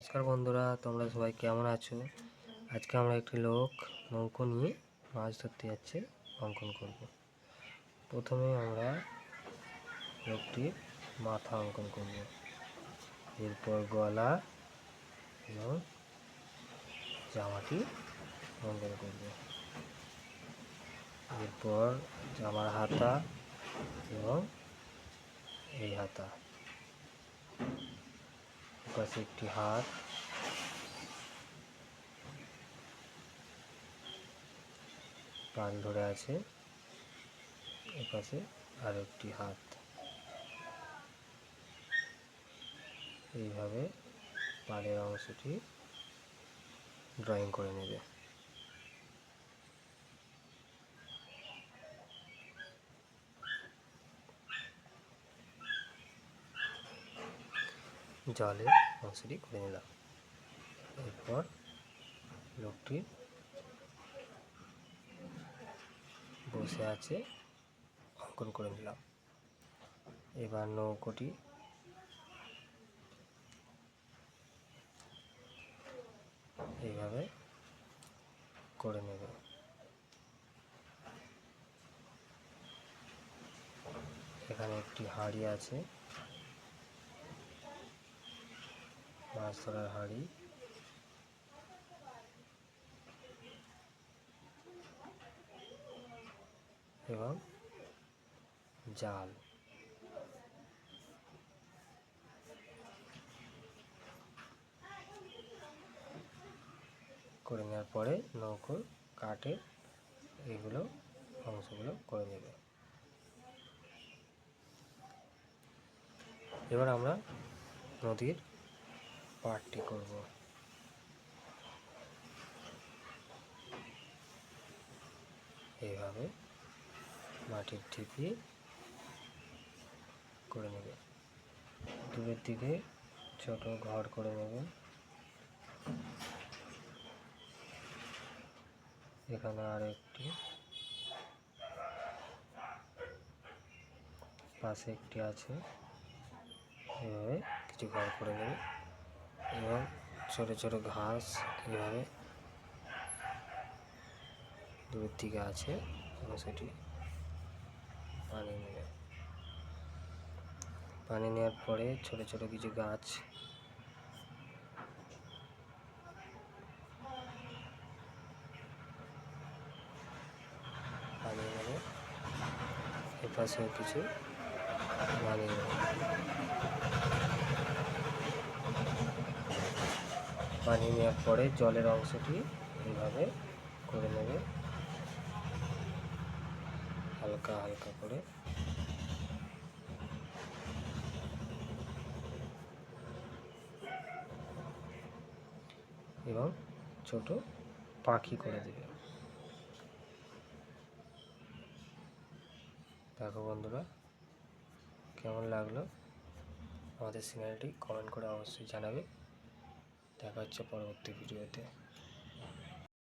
নমস্কার বন্ধুরা, তোমরা সবাই কেমন আছো? আজকে আমরা একটি লোক নৌকো নিয়ে মাছ ধরতে যাচ্ছে অঙ্কন করব। প্রথমে আমরা লোকটির মাথা অঙ্কন করব, এরপর গলা এবং জামাটি অঙ্কন করব, এরপর জামার হাতা এবং এই হাতা, পাশে একটি হাত, পাল ধরে আছে, এপাশে আর একটি হাত। এইভাবে পালের অংশটি ড্রয়িং করে নেবে। জলের অংশটি করে নিলাম। এরপর লোকটি বসে আছে অঙ্কন করে নিলাম। এবার নৌকোটি এইভাবে করে নেবে। এখানে একটি হাঁড়ি আছে, মাছ ধরার হাঁড়ি, এবং জাল। করে নেওয়ার পরে নৌকোর কাঠে এগুলো অংশগুলো করে নেবে। এবার আমরা নদীর পাড়টি করব। এইভাবে মাটির ঢিপি করে নেবে। দূরের দিকে ছোট ঘর করে নেবে। এখানে আর একটি, পাশে একটি আছে। এভাবে কিছু ঘর করে নেবে এবং ছোট ছোট ঘাস এভাবে দূরের দিকে আছে এবং সেটি পানি নেবে। পানি নেওয়ার পরে ছোট ছোট কিছু গাছ পানি নেবে, এপাশেও কিছু পানি নেবে। পানি নেওয়ার পরে জলের অংশটি এইভাবে করে নেবে, হালকা হালকা করে। এবং ছোট পাখি করে দেবে। দেখো বন্ধুরা, কেমন লাগলো আমাদের সিনারিটি কমেন্ট করে অবশ্যই জানাবে। দেখা হচ্ছে পরবর্তী ভিডিওতে।